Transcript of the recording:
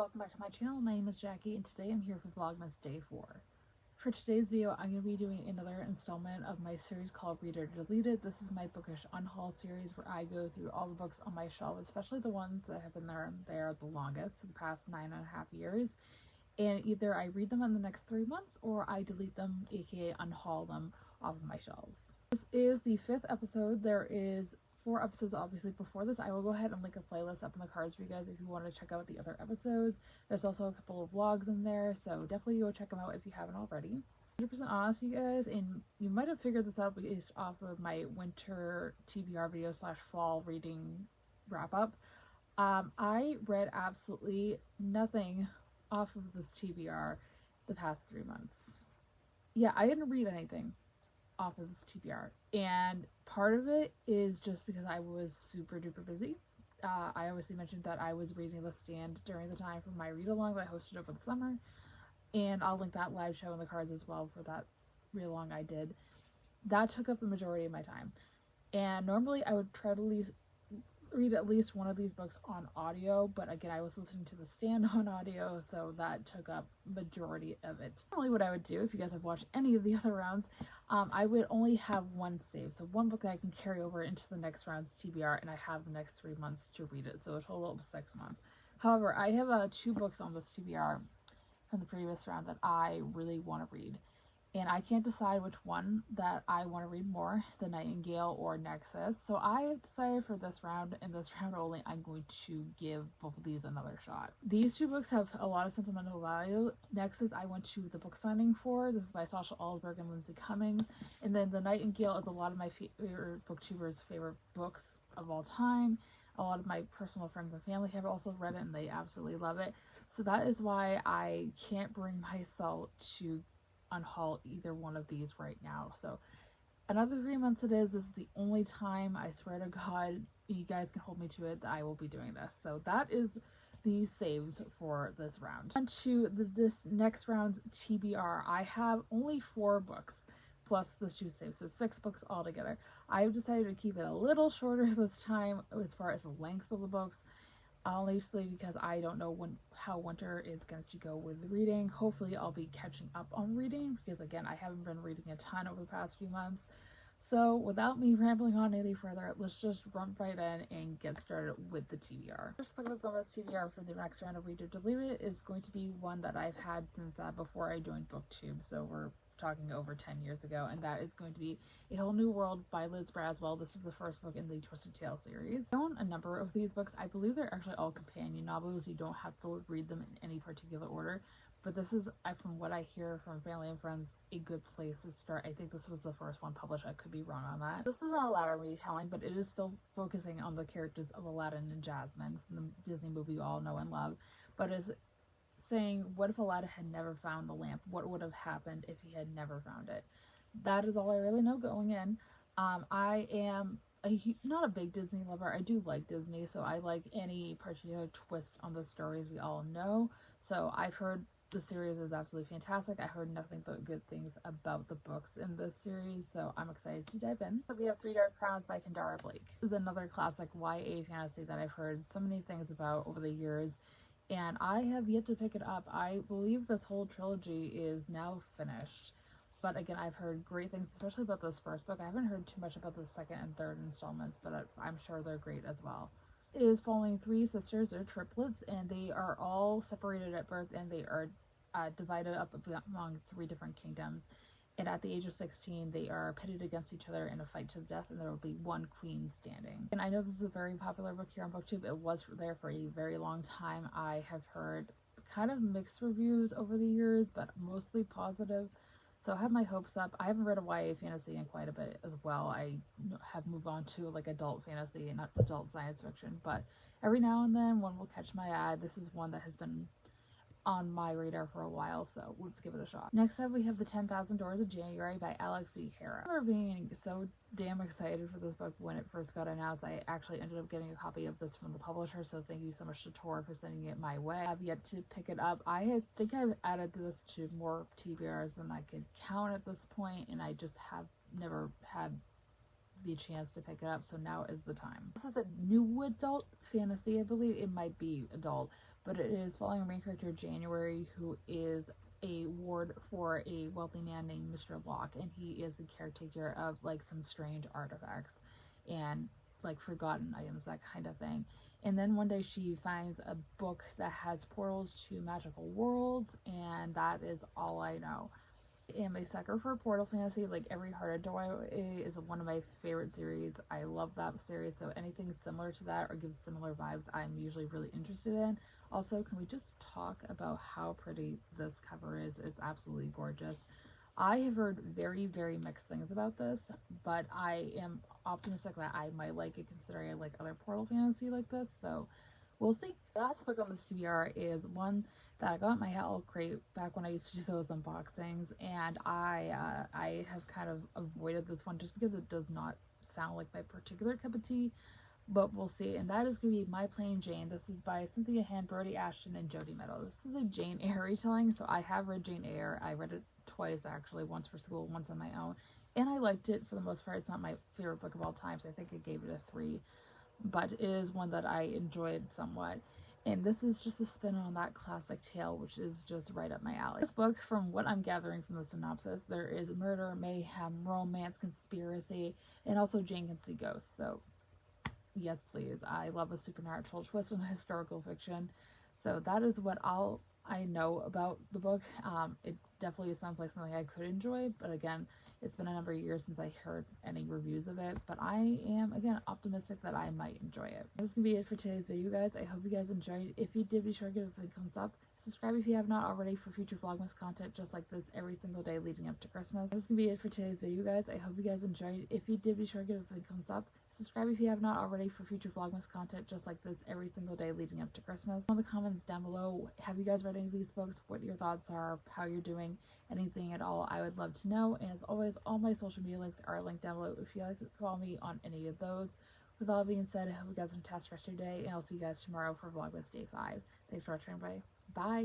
welcome back to my channel. My name is Jackie and today I'm here for Vlogmas Day 4. For today's video, I'm going to be doing another installment of my series called Read or Delete It. This is my bookish unhaul series where I go through all the books on my shelf, especially the ones that have been there the longest, the past 9.5 years. And either I read them in the next 3 months or I delete them, aka unhaul them off of my shelves. This is the 5th episode. There is 4 episodes obviously before this. I will go ahead and link a playlist up in the cards for you guys if you want to check out the other episodes. There's also a couple of vlogs in there, so definitely go check them out if you haven't already. 100% honest, you guys, and you might have figured this out based off of my winter TBR video / fall reading wrap up. I read absolutely nothing off of this TBR the past 3 months. Yeah, I didn't read anything off of this TBR, and part of it is just because I was super duper busy. I obviously mentioned that I was reading The Stand during the time for my read along that I hosted over the summer, and I'll link that live show in the cards as well for that read along I did. That took up the majority of my time, and normally I would try to read at least one of these books on audio, but again, I was listening to The Stand on audio, so that took up majority of it. Normally what I would do, if you guys have watched any of the other rounds, I would only have one save, so one book that I can carry over into the next round's TBR, and I have the next 3 months to read it, so a total of 6 months. However, I have 2 books on this TBR from the previous round that I really want to read, and I can't decide which one that I want to read more, The Nightingale or Nexus. So I have decided for this round, and this round only, I'm going to give both of these another shot. These 2 books have a lot of sentimental value. Nexus I went to the book signing for. This is by Sasha Alsberg and Lindsay Cummings. And then The Nightingale is a lot of my favorite booktubers' favorite books of all time. A lot of my personal friends and family have also read it and they absolutely love it. So that is why I can't bring myself to unhaul either one of these right now. So another 3 months it is. This is the only time, I swear to God, you guys can hold me to it, that I will be doing this. So that is the saves for this round. On to this next round's TBR. I have only 4 books plus the 2 saves, so 6 books altogether. I've decided to keep it a little shorter this time as far as the lengths of the books, honestly, because I don't know how winter is going to go with reading. Hopefully I'll be catching up on reading, because again, I haven't been reading a ton over the past few months. So without me rambling on any further, let's just jump right in and get started with the TBR. First book that's on this TBR for the next round of Read or Delete It is going to be one that I've had since before I joined BookTube, so we're talking over 10 years ago, and that is going to be A Whole New World by Liz Braswell. This is the first book in the Twisted Tale series. I own a number of these books. I believe they're actually all companion novels. You don't have to read them in any particular order, but this is, from what I hear from family and friends, a good place to start. I think this was the first one published. I could be wrong on that. This is not a Aladdin retelling, but it is still focusing on the characters of Aladdin and Jasmine from the Disney movie we all know and love, but is saying, what if Aladdin had never found the lamp? What would have happened if he had never found it? That is all I really know going in. I am not a big Disney lover. I do like Disney, so I like any particular twist on the stories we all know. So I've heard the series is absolutely fantastic. I heard nothing but good things about the books in this series, so I'm excited to dive in. So we have Three Dark Crowns by Kendara Blake. This is another classic YA fantasy that I've heard so many things about over the years, and I have yet to pick it up. I believe this whole trilogy is now finished, but again, I've heard great things, especially about this first book. I haven't heard too much about the second and third installments, but I'm sure they're great as well. It is following 3 sisters. They're triplets, and they are all separated at birth, and they are divided up among 3 different kingdoms. And at the age of 16, they are pitted against each other in a fight to the death, and there will be one queen standing. And I know this is a very popular book here on BookTube. It was there for a very long time. I have heard kind of mixed reviews over the years, but mostly positive. So I have my hopes up. I haven't read a YA fantasy in quite a bit as well. I have moved on to like adult fantasy and not adult science fiction, but every now and then one will catch my eye. This is one that has been on my radar for a while, so let's give it a shot. Next up, we have The 10,000 Doors of January by Alex E. Hara. I remember being so damn excited for this book when it first got announced. I actually ended up getting a copy of this from the publisher, so thank you so much to Tor for sending it my way. I've yet to pick it up. I think I've added this to more TBRs than I could count at this point, and I just have never had the chance to pick it up, so now is the time. This is a new adult fantasy. I believe it might be adult, but it is following our main character January, who is a ward for a wealthy man named Mr. Locke, and he is the caretaker of like some strange artifacts and like forgotten items, that kind of thing. And then one day she finds a book that has portals to magical worlds, and that is all I know. I am a sucker for portal fantasy. Like Every Hearted Door is one of my favorite series. I love that series, so anything similar to that or gives similar vibes I'm usually really interested in. Also, can we just talk about how pretty this cover is? It's absolutely gorgeous. I have heard very, very mixed things about this, but I am optimistic that I might like it considering I like other portal fantasy like this, so we'll see. The last book on this TBR is one that I got in my Hell Crate back when I used to do those unboxings, and I have kind of avoided this one just because it does not sound like my particular cup of tea, but we'll see. And that is going to be My Plain Jane. This is by Cynthia Hand, Brody Ashton, and Jody Meadows. This is a Jane Eyre retelling, so I have read Jane Eyre. I read it twice actually, once for school, once on my own, and I liked it for the most part. It's not my favorite book of all time, so I think I gave it a 3, but it is one that I enjoyed somewhat. And this is just a spin on that classic tale, which is just right up my alley. This book, from what I'm gathering from the synopsis, there is murder, mayhem, romance, conspiracy, and also Jane can see ghosts. So yes, please. I love a supernatural twist in historical fiction. So that is what I know about the book. It definitely sounds like something I could enjoy, but again, it's been a number of years since I heard any reviews of it, but I am, again, optimistic that I might enjoy it. That's going to be it for today's video, guys. I hope you guys enjoyed. If you did, be sure to give it a thumbs up. Subscribe if you have not already for future Vlogmas content just like this every single day leading up to Christmas. That's going to be it for today's video, guys. I hope you guys enjoyed. If you did, be sure to give it a thumbs up. Subscribe if you have not already for future Vlogmas content just like this every single day leading up to Christmas. In the comments down below, have you guys read any of these books? What your thoughts are, how you're doing, anything at all, I would love to know. And as always, all my social media links are linked down below if you guys follow me on any of those. With all being said, I hope you guys have a fantastic rest of your day, and I'll see you guys tomorrow for Vlogmas Day 5. Thanks for watching, everybody. Bye!